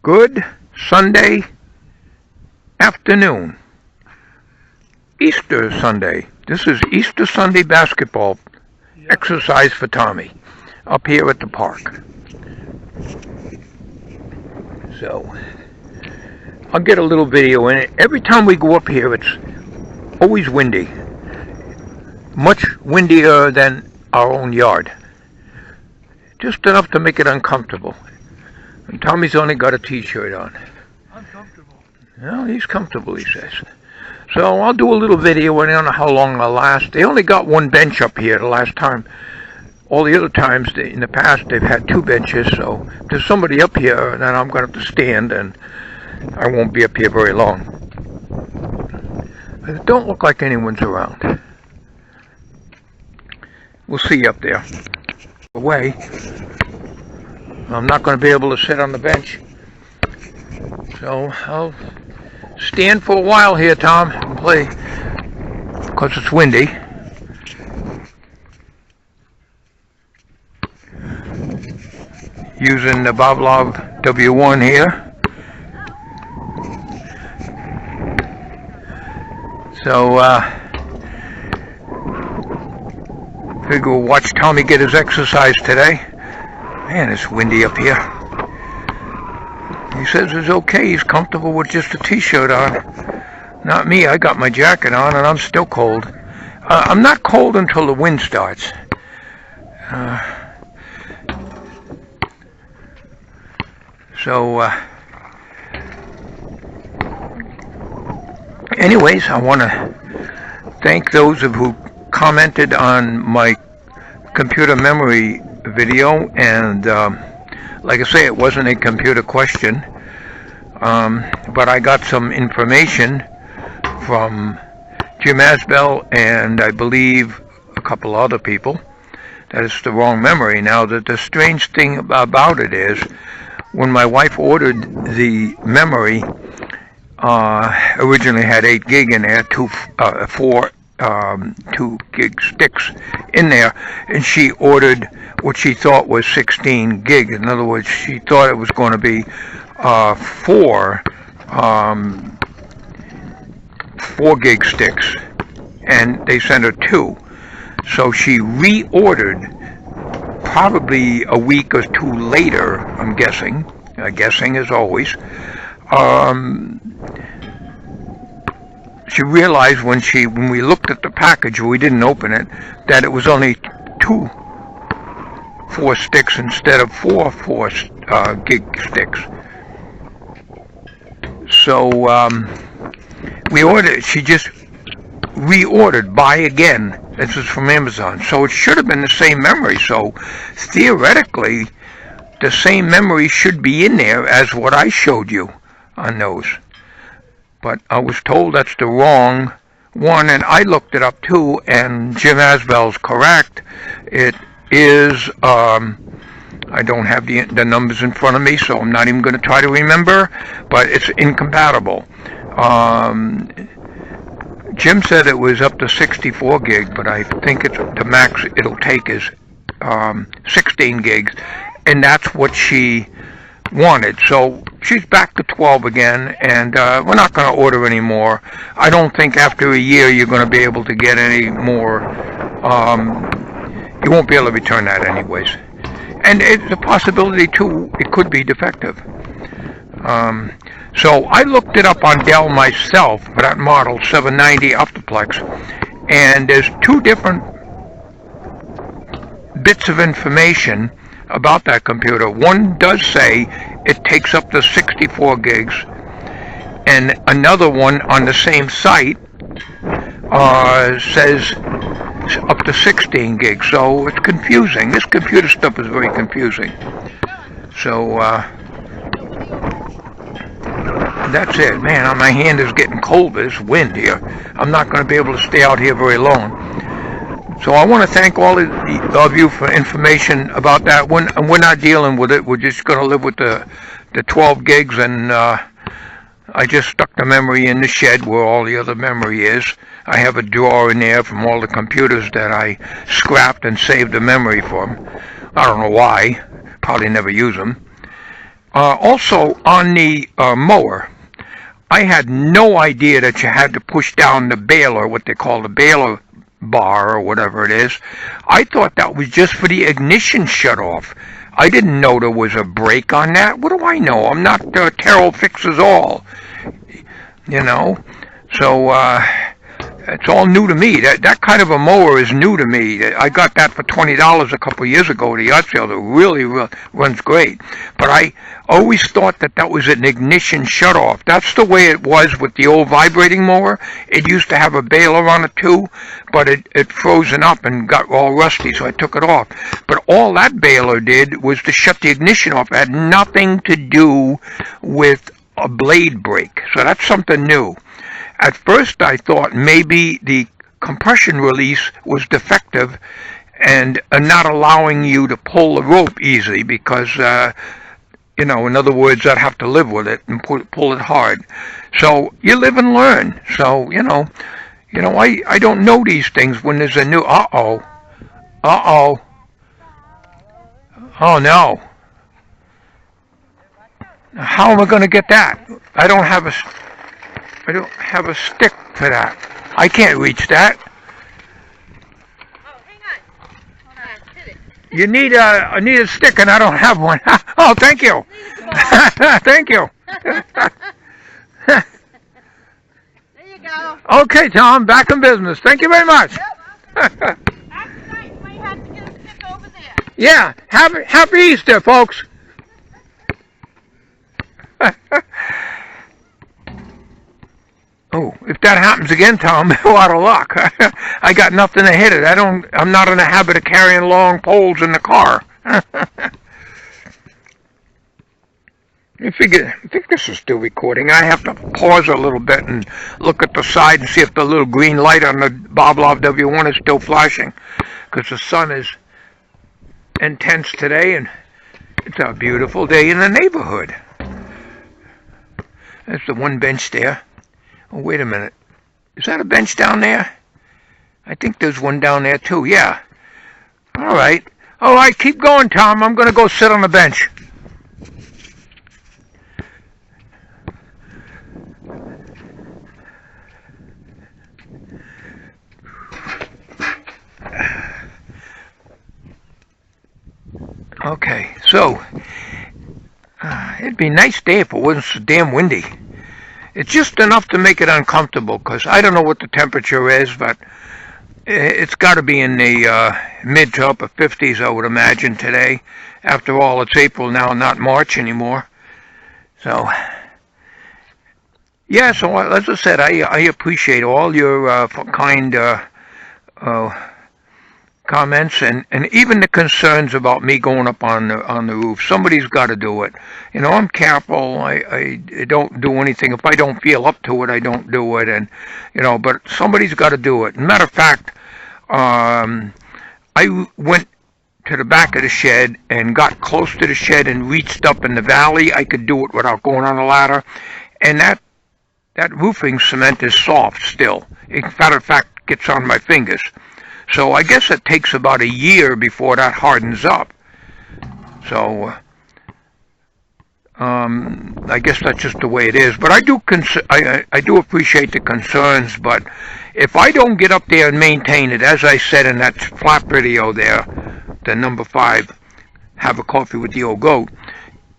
Good Sunday afternoon. Easter Sunday. This is Easter Sunday basketball exercise for Tommy up here at the park. So, I'll get a little video in it. Every time we go up here, it's always windy. Much windier than our own yard. Just enough to make it uncomfortable. And Tommy's only got a t-shirt on. Uncomfortable. Well, he's comfortable, he says. So I'll do a little video, and I don't know how long I'll last. They only got one bench up here the last time. All the other times in the past, they've had two benches, so if there's somebody up here, then I'm going to have to stand, and I won't be up here very long. But it don't look like anyone's around. We'll see you up there. Away. I'm not going to be able to sit on the bench. So I'll stand for a while here, Tom, and play, because it's windy. Using the Boblob W1 here. So, figure we'll watch Tommy get his exercise today. Man, it's windy up here. He says it's okay. He's comfortable with just a t-shirt on. Not me. I got my jacket on, and I'm still cold. I'm not cold until the wind starts. Anyways, I want to thank those of who commented on my computer memory video, and like I say, it wasn't a computer question, but I got some information from Jim Asbell and I believe a couple other people that it's the wrong memory. Now, the strange thing about it is, when my wife ordered the memory, originally had 8 gig in there, 2 gig sticks in there, and she ordered what she thought was 16 gig. In other words, she thought it was going to be 4 gig sticks, and they sent her 2. So she reordered probably a week or 2 later, I'm guessing as always. She realized when we looked at the package, we didn't open it, that it was only 2 4 sticks instead of 4 gig sticks. So we ordered. She just reordered, buy again. This is from Amazon, so it should have been the same memory. So theoretically, the same memory should be in there as what I showed you on those. But I was told that's the wrong one, and I looked it up too, and Jim Asbell's correct. It is, I don't have the numbers in front of me, so I'm not even going to try to remember, but it's incompatible. Jim said it was up to 64 gig, but I think it's the max it'll take is 16 gigs, and that's what she wanted. So she's back to 12 again, and we're not going to order any more. I don't think after a year you're going to be able to get any more. You won't be able to return that anyways. And it's a possibility too, it could be defective. So I looked it up on Dell myself for that model 790 Optiplex, and there's 2 different bits of information about that computer. One does say it takes up to 64 gigs, and another one on the same site says up to 16 gigs. So it's confusing. This computer stuff is very confusing. So that's it. Man, my hand is getting cold. There's wind here. I'm not going to be able to stay out here very long. So I want to thank all of you for information about that one. And we're not dealing with it. We're just going to live with the 12 gigs. And I just stuck the memory in the shed where all the other memory is. I have a drawer in there from all the computers that I scrapped and saved the memory from. I don't know why. Probably never use them. Also, on the mower, I had no idea that you had to push down the baler, what they call the baler bar or whatever it is. I thought that was just for the ignition shut off. I didn't know there was a brake on that. What do I know? I'm not Terrell Fixes All, you know. So it's all new to me. That kind of a mower is new to me. I got that for $20 a couple of years ago at a yard sale. That really runs great. But I always thought that was an ignition shutoff. That's the way it was with the old vibrating mower. It used to have a baler on it too, but it frozen up and got all rusty, so I took it off. But all that baler did was to shut the ignition off. It had nothing to do with a blade brake. So that's something new. At first I thought maybe the compression release was defective and not allowing you to pull the rope easily because, in other words, I'd have to live with it and pull it hard. So you live and learn. So, I don't know these things when there's a new, oh no. How am I going to get that? I don't have a stick for that. I can't reach that. Oh, hang on. Hold on. Hit it. You need a stick, and I don't have one. Oh, thank you. Thank you. There you go. Okay, Tom, back in business. Thank you very much. After night, you might have to get a stick over there. Yeah, happy Easter, folks. Oh, if that happens again, Tom, we're out of luck. I got nothing to hit it. I'm not in the habit of carrying long poles in the car. I think this is still recording. I have to pause a little bit and look at the side and see if the little green light on the Boblov W1 is still flashing, because the sun is intense today and it's a beautiful day in the neighborhood. There's the one bench there. Oh, wait a minute. Is that a bench down there? I think there's one down there too. Yeah. All right. Keep going, Tom. I'm going to go sit on the bench. Okay, so it'd be a nice day if it wasn't so damn windy. It's just enough to make it uncomfortable, because I don't know what the temperature is, but it's got to be in the mid to upper 50s, I would imagine, today. After all, it's April now, not March anymore. So, yeah, so as I said, I appreciate all your kind comments and even the concerns about me going up on the roof. Somebody's got to do it. I'm careful. I don't do anything. If I don't feel up to it, I don't do it. And but somebody's got to do it. Matter of fact, I went to the back of the shed and got close to the shed and reached up in the valley. I could do it without going on a ladder. And that roofing cement is soft still. Matter of fact, gets on my fingers. So I guess it takes about a year before that hardens up. So I guess that's just the way it is. But I do appreciate the concerns. But if I don't get up there and maintain it, as I said in that flap video there, the number 5, have a coffee with the old goat.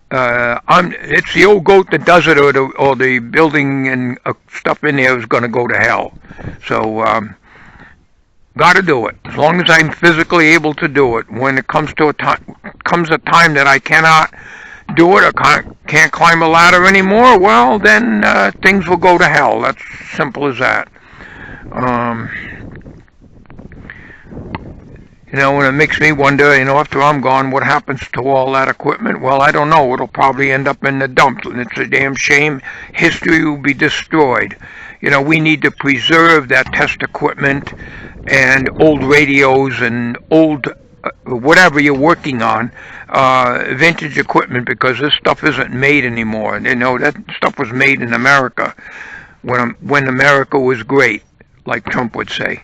It's the old goat that does it, or the building and stuff in there is going to go to hell. So. Got to do it. As long as I'm physically able to do it. When it comes a time that I cannot do it or can't climb a ladder anymore, well, then things will go to hell. That's simple as that. And it makes me wonder, after I'm gone, what happens to all that equipment? Well, I don't know. It'll probably end up in the dump, and it's a damn shame. History will be destroyed. We need to preserve that test equipment and old radios and old whatever you're working on, vintage equipment, because this stuff isn't made anymore. That stuff was made in America when America was great, like Trump would say.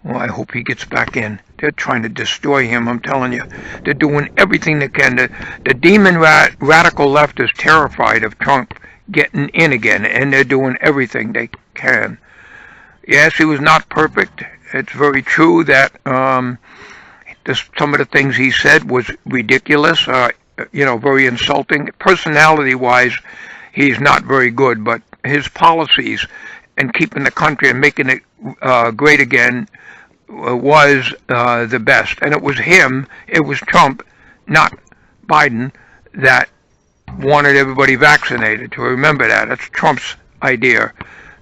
Well, I hope he gets back in. They're trying to destroy him, I'm telling you. They're doing everything they can. The demon radical left is terrified of Trump getting in again, and they're doing everything they can. Yes, he was not perfect. It's very true that some of the things he said was ridiculous, very insulting. Personality-wise, he's not very good, but his policies and keeping the country and making it great again was the best. And it was Trump, not Biden, that wanted everybody vaccinated. To remember that. It's Trump's idea,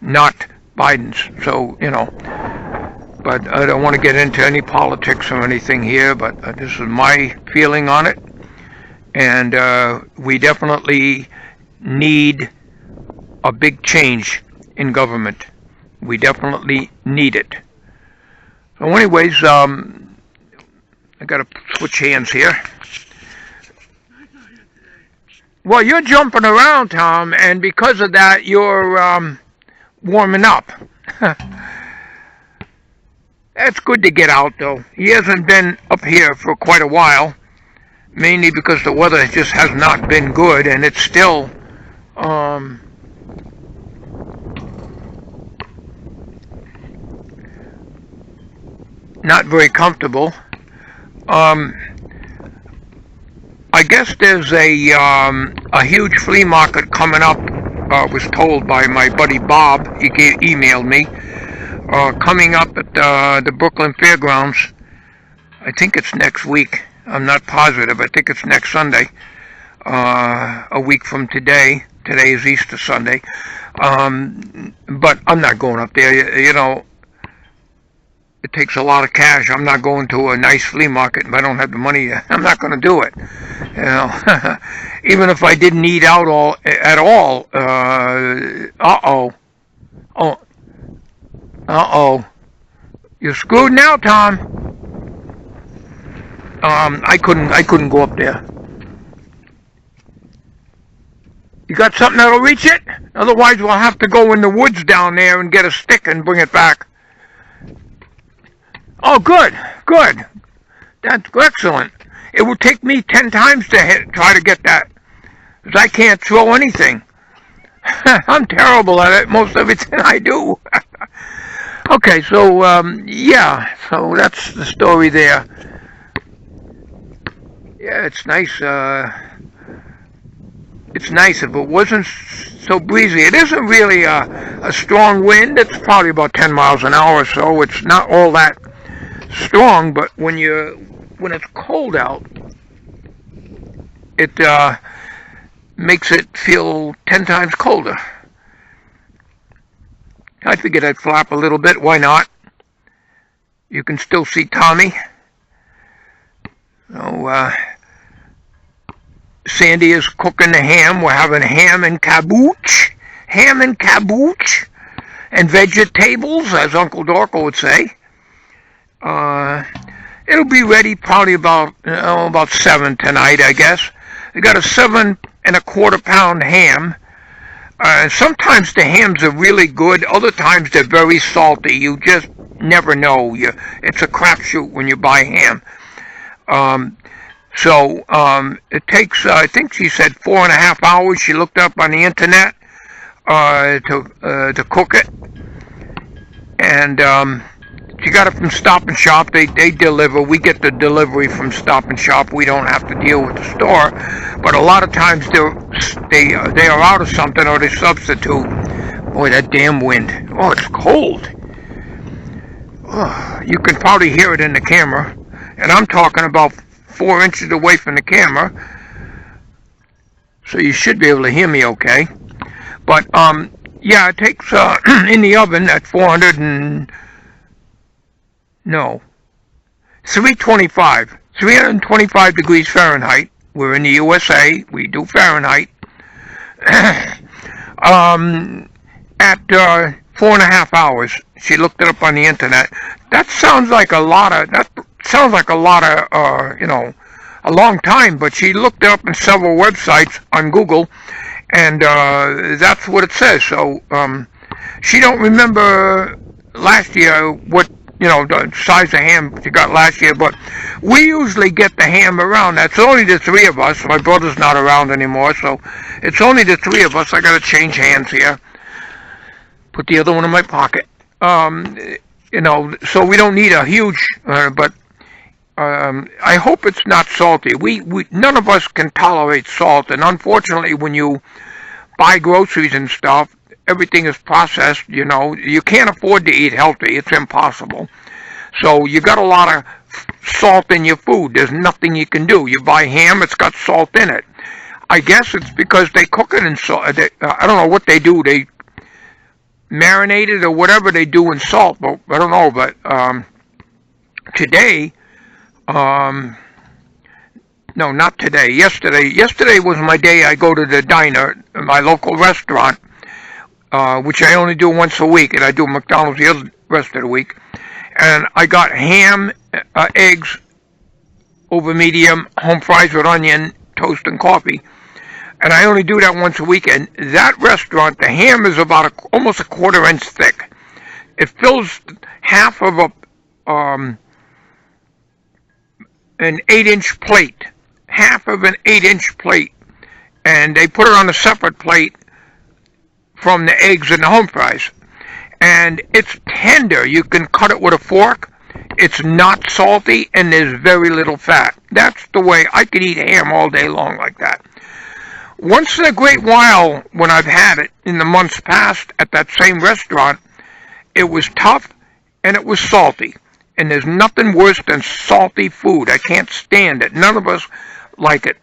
not Biden's. So, but I don't want to get into any politics or anything here, but this is my feeling on it. And we definitely need a big change in government. We definitely need it. So anyways, I got to switch hands here. Well, you're jumping around, Tom, and because of that, you're warming up. That's good to get out, though. He hasn't been up here for quite a while, mainly because the weather just has not been good, and it's still not very comfortable. I guess there's a huge flea market coming up. Was told by my buddy Bob. He emailed me. Coming up at the Brooklyn Fairgrounds. I think it's next week. I'm not positive. I think it's next Sunday. A week from today. Today is Easter Sunday. But I'm not going up there. It takes a lot of cash. I'm not going to a nice flea market if I don't have the money. I'm not going to do it. Even if I didn't eat out at all. You're screwed now, Tom. I couldn't go up there. You got something that'll reach it? Otherwise, we'll have to go in the woods down there and get a stick and bring it back. Oh, good. That's excellent. It will take me 10 times to try to get that, because I can't throw anything. I'm terrible at it, most of everything I do. Okay, so, so that's the story there. Yeah, it's nice. It's nice if it wasn't so breezy. It isn't really a strong wind. It's probably about 10 miles an hour or so. It's not all that strong, but when it's cold out, it makes it feel 10 times colder. I figured I'd flap a little bit. Why not? You can still see Tommy. So, Sandy is cooking the ham. We're having ham and cabbage. And vegetables, as Uncle Dorco would say. It'll be ready probably about 7 tonight, I guess. We got a 7 1/4 pound ham. Sometimes the hams are really good. Other times they're very salty. You just never know. It's a crapshoot when you buy ham. So it takes, I think she said 4.5 hours. She looked up on the internet to cook it. And she got it from Stop and Shop. They deliver. We get the delivery from Stop and Shop. We don't have to deal with the store. But a lot of times they are out of something or they substitute. Boy, that damn wind. Oh, it's cold. Oh, you can probably hear it in the camera. And I'm talking about 4 inches away from the camera. So you should be able to hear me okay. But, yeah, it takes, in the oven at 325 degrees Fahrenheit. We're in the USA. We do Fahrenheit. At 4.5 hours. She looked it up on the internet. That sounds like a lot of, a long time, but she looked it up in several websites on Google, and that's what it says. So she don't remember last year what the size of ham you got last year, but we usually get the ham around. That's only the three of us. My brother's not around anymore, so it's only the three of us. I got to change hands here. Put the other one in my pocket. So we don't need a huge, but I hope it's not salty. We none of us can tolerate salt, and unfortunately, when you buy groceries and stuff, everything is processed. You can't afford to eat healthy. It's impossible. So you got a lot of salt in your food. There's nothing you can do. You buy ham, it's got salt in it. I guess it's because they cook it in salt. I don't know what they do. They marinate it or whatever they do in salt. But I don't know. But today, no, not today. Yesterday was my day. I go to the diner, my local restaurant, which I only do once a week, and I do McDonald's the other rest of the week. And I got ham, eggs over medium, home fries with onion, toast, and coffee. And I only do that once a week. And that restaurant, the ham is about almost a quarter-inch thick. It fills half of an 8-inch plate, half of an 8-inch plate, and they put it on a separate plate from the eggs and the home fries. And it's tender. You can cut it with a fork. It's not salty, and there's very little fat. That's the way I could eat ham all day long like that. Once in a great while, when I've had it in the months past at that same restaurant, it was tough and it was salty. And there's nothing worse than salty food. I can't stand it. None of us like it.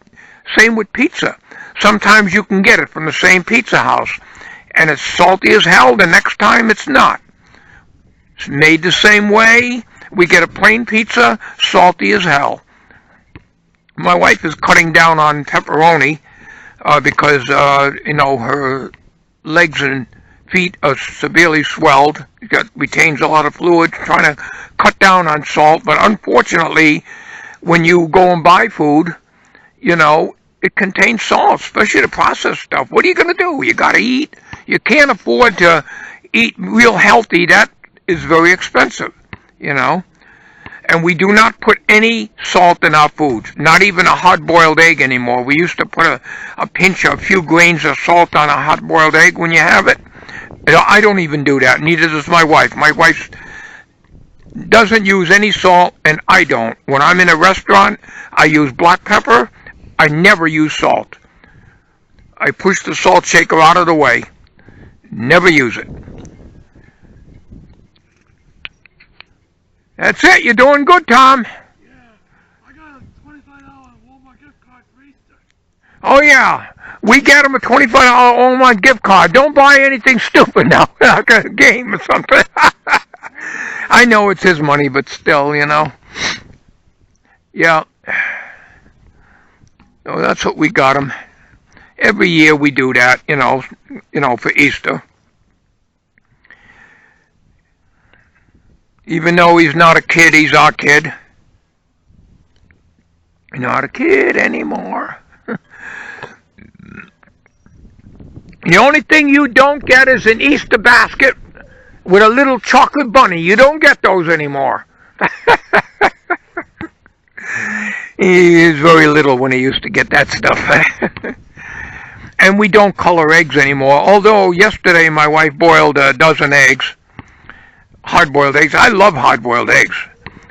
Same with pizza. Sometimes you can get it from the same pizza house, and it's salty as hell. The next time it's not. It's made the same way. We get a plain pizza, salty as hell. My wife is cutting down on pepperoni because her legs and feet are severely swelled. Retains a lot of fluid. Trying to cut down on salt, but unfortunately, when you go and buy food, it contains salt, especially the processed stuff. What are you going to do? You got to eat. You can't afford to eat real healthy. That is very expensive, And we do not put any salt in our foods, not even a hard-boiled egg anymore. We used to put a few grains of salt on a hard-boiled egg when you have it. I don't even do that. Neither does my wife. My wife doesn't use any salt, and I don't. When I'm in a restaurant, I use black pepper. I never use salt. I push the salt shaker out of the way. Never use it. That's it. You're doing good, Tom. Yeah, I got a $25 Walmart gift card for Easter. Oh, yeah. We get him a $25 Walmart gift card. Don't buy anything stupid now, like a game or something. I know it's his money, but still, Yeah. So that's what we got him. Every year we do that, for Easter. Even though he's not a kid, he's our kid. Not a kid anymore. The only thing you don't get is an Easter basket with a little chocolate bunny. You don't get those anymore. He is very little when he used to get that stuff. And we don't color eggs anymore. Although yesterday my wife boiled a dozen eggs. Hard-boiled eggs. I love hard-boiled eggs.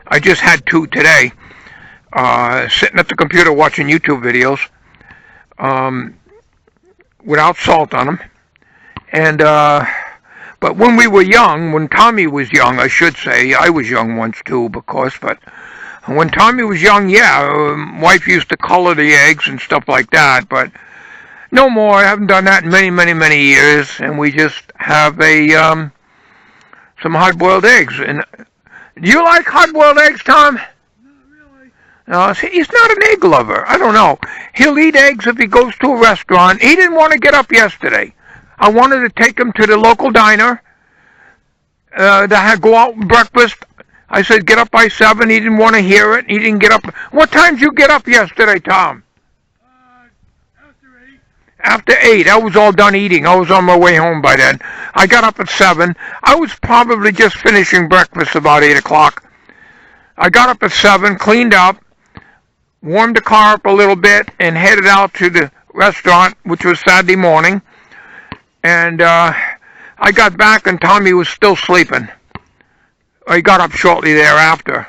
I just had 2 today. Sitting at the computer watching YouTube videos. Without salt on them. And, but when we were young, when Tommy was young, I should say, I was young once too, of course, but when Tommy was young, wife used to color the eggs and stuff like that, but no more. I haven't done that in many, many, many years, and we just have some hard-boiled eggs. And do you like hard-boiled eggs, Tom? Not really. No, see, he's not an egg lover. I don't know. He'll eat eggs if he goes to a restaurant. He didn't want to get up yesterday. I wanted to take him to the local diner to go out and breakfast. I said, get up by 7. He didn't want to hear it. He didn't get up. What time did you get up yesterday, Tom? After After 8, I was all done eating. I was on my way home by then. I got up at 7. I was probably just finishing breakfast about 8 o'clock. I got up at 7, cleaned up, warmed the car up a little bit, and headed out to the restaurant, which was Saturday morning. And I got back, and Tommy was still sleeping. He got up shortly thereafter.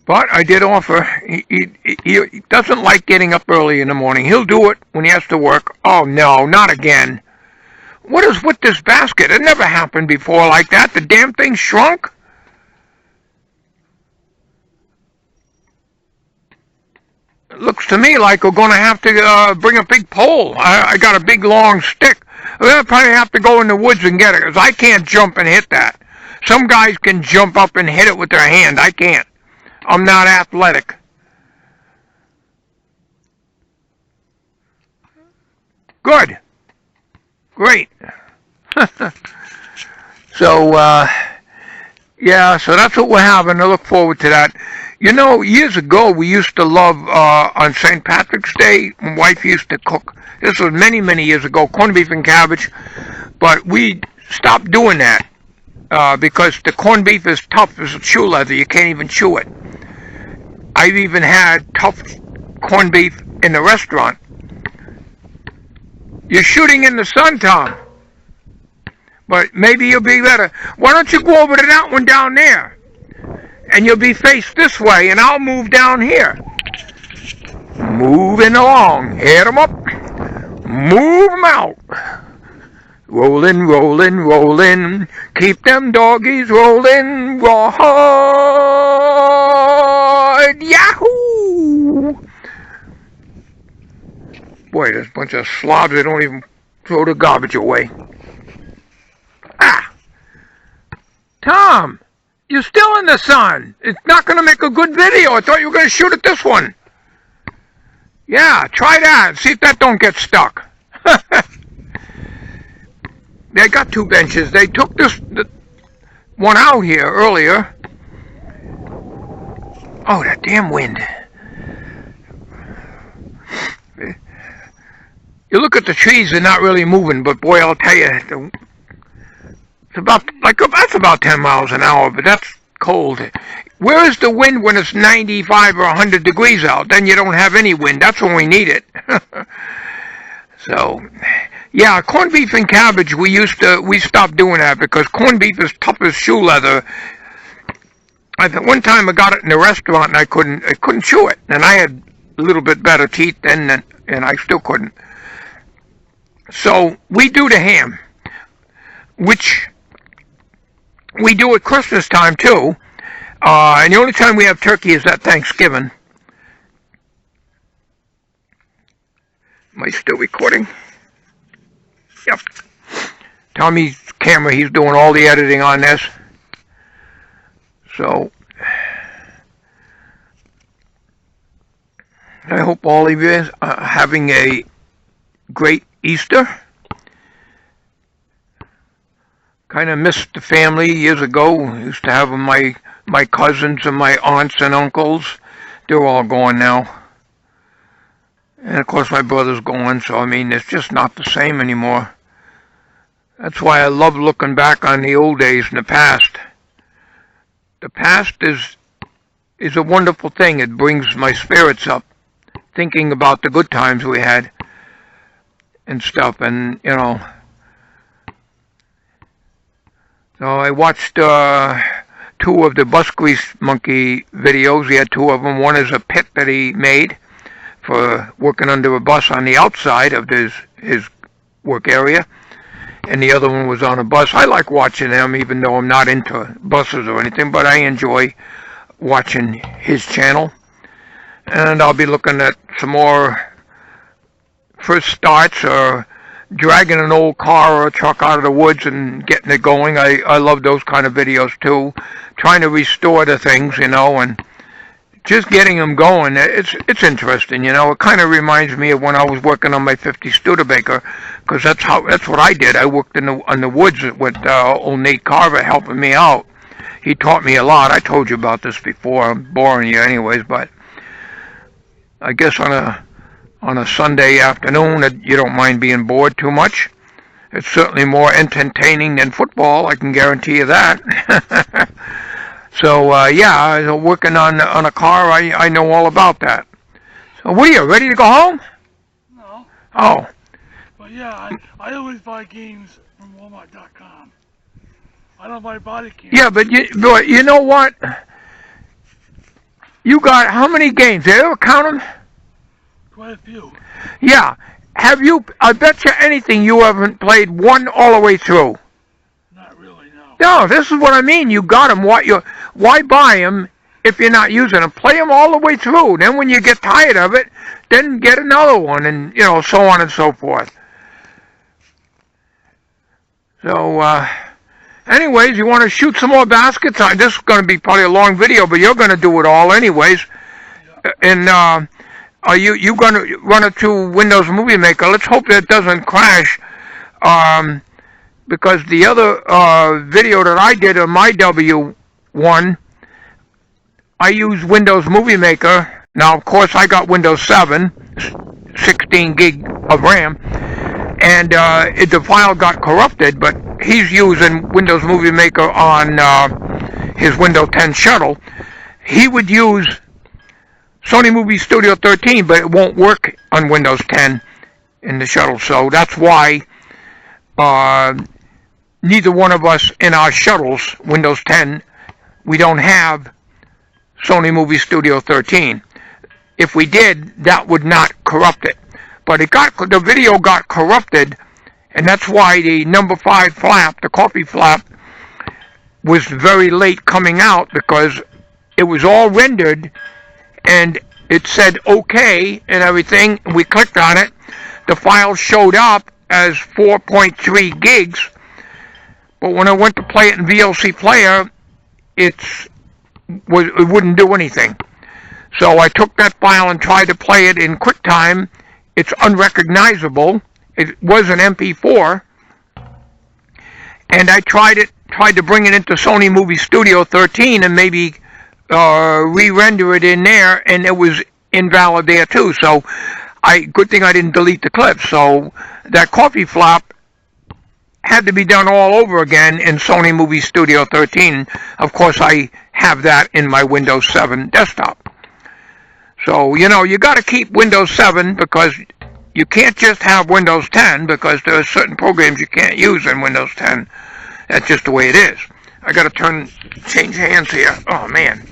But I did offer. He doesn't like getting up early in the morning. He'll do it when he has to work. Oh, no, not again. What is with this basket? It never happened before like that. The damn thing shrunk. It looks to me like we're going to have to bring a big pole. I got a big, long stick. We're going to probably have to go in the woods and get it, because I can't jump and hit that. Some guys can jump up and hit it with their hand. I can't. I'm not athletic. Good. Great. So, yeah, so that's what we're having. I look forward to that. You know, years ago, we used to love, on St. Patrick's Day, my wife used to cook. This was many, many years ago, corned beef and cabbage. But we stopped doing that, because the corned beef is tough as a shoe leather. You can't even chew it. I've even had tough corned beef in the restaurant. You're shooting in the sun, Tom. But maybe you'll be better. Why don't you go over to that one down there? And you'll be faced this way, and I'll move down here. Moving along. Head 'em up. Move 'em out. Rollin', rollin', rollin'. Keep them doggies rollin'. Rawhide. Yahoo! Boy, there's a bunch of slobs that don't even throw the garbage away. Ah! Tom, you're still in the sun. It's not going to make a good video. I thought you were going to shoot at this one. Yeah, try that. See if that don't get stuck. They got 2 benches. They took this one out here earlier. Oh, that damn wind. You look at the trees, they're not really moving, but boy, I'll tell you, it's about, that's about 10 miles an hour, but that's cold. Where is the wind when it's 95 or 100 degrees out? Then you don't have any wind. That's when we need it. So, yeah, corned beef and cabbage, we stopped doing that because corned beef is tough as shoe leather. One time I got it in a restaurant and I couldn't chew it. And I had a little bit better teeth then, and I still couldn't. So, we do the ham, which we do at Christmas time too. And the only time we have turkey is at Thanksgiving. Am I still recording? Yep. Tommy's camera, he's doing all the editing on this. So, I hope all of you are having a great Easter. Kind of missed the family years ago. I used to have my cousins and my aunts and uncles. They're all gone now. And of course my brother's gone, so I mean, it's just not the same anymore. That's why I love looking back on the old days in the past. The past is a wonderful thing. It brings my spirits up, thinking about the good times we had and stuff, and you know. So I watched 2 of the bus grease monkey videos. He had 2 of them. One is a pit that he made for working under a bus on the outside of his work area, and the other one was on a bus. I like watching them, even though I'm not into buses or anything, but I enjoy watching his channel. And I'll be looking at some more first starts or dragging an old car or a truck out of the woods and getting it going. I love those kind of videos too. Trying to restore the things, you know, and just getting them going. It's interesting, you know. It kind of reminds me of when I was working on my 50 Studebaker, because that's what I did. I worked in the woods with old Nate Carver helping me out. He taught me a lot. I told you about this before. I'm boring you anyways, but I guess on a on a Sunday afternoon that you don't mind being bored too much. It's certainly more entertaining than football, I can guarantee you that. So, yeah, working on a car, I know all about that. So, what are you, ready to go home? No. Oh. But yeah, I always buy games from Walmart.com. I don't buy body cams. Yeah, but you know what? You got how many games? Did you ever count them? Quite a few. Yeah. Have you, I bet you anything you haven't played one all the way through. Not really, no. No, this is what I mean. You got them. Why buy them if you're not using them? Play them all the way through. Then when you get tired of it, then get another one, and so on and so forth. So, anyways, you want to shoot some more baskets? This is going to be probably a long video, but you're going to do it all anyways. Yeah. And are you going to run it through Windows Movie Maker? Let's hope that doesn't crash. Because the other video that I did on my W1, I used Windows Movie Maker. Now, of course, I got Windows 7, 16 gig of RAM, and the file got corrupted, but he's using Windows Movie Maker on his Windows 10 shuttle. He would use Sony Movie Studio 13, but it won't work on Windows 10 in the shuttle, so that's why neither one of us in our shuttles, Windows 10, we don't have Sony Movie Studio 13. If we did, that would not corrupt it. But the video got corrupted, and that's why the number 5 flap, the coffee flap, was very late coming out, because it was all rendered, and it said OK and everything. We clicked on it. The file showed up as 4.3 gigs, but when I went to play it in VLC Player, it wouldn't do anything. So I took that file and tried to play it in QuickTime. It's unrecognizable. It was an MP4, and I tried to bring it into Sony Movie Studio 13 and maybe re-render it in there, and it was invalid there too. So good thing I didn't delete the clip. So that coffee flop had to be done all over again in Sony Movie Studio 13. Of course, I have that in my Windows 7 desktop. So, you got to keep Windows 7, because you can't just have Windows 10, because there are certain programs you can't use in Windows 10. That's just the way it is. I got to change hands here. Oh, man.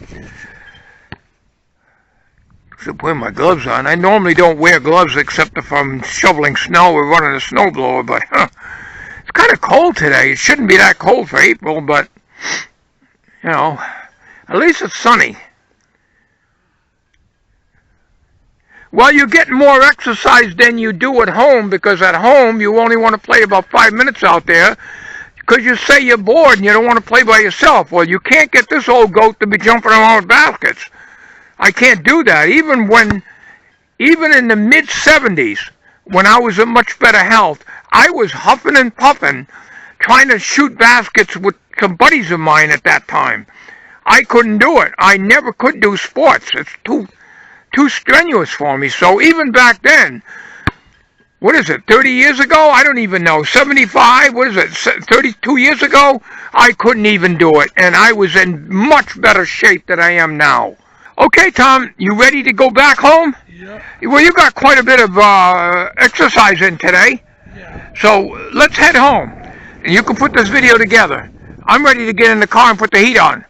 Except putting my gloves on. I normally don't wear gloves except if I'm shoveling snow or running a snowblower, but it's kind of cold today. It shouldn't be that cold for April, but, at least it's sunny. Well, you're getting more exercise than you do at home, because at home you only want to play about 5 minutes out there, because you say you're bored and you don't want to play by yourself. Well, you can't get this old goat to be jumping around with baskets. I can't do that. Even in the mid-70s, when I was in much better health, I was huffing and puffing trying to shoot baskets with some buddies of mine at that time. I couldn't do it. I never could do sports. It's too strenuous for me. So even back then, what is it, 30 years ago? I don't even know. 75? What is it, 32 years ago? I couldn't even do it, and I was in much better shape than I am now. Okay, Tom, you ready to go back home? Yeah. Well, you got quite a bit of exercise in today. Yeah. So let's head home, and you can put this video together. I'm ready to get in the car and put the heat on.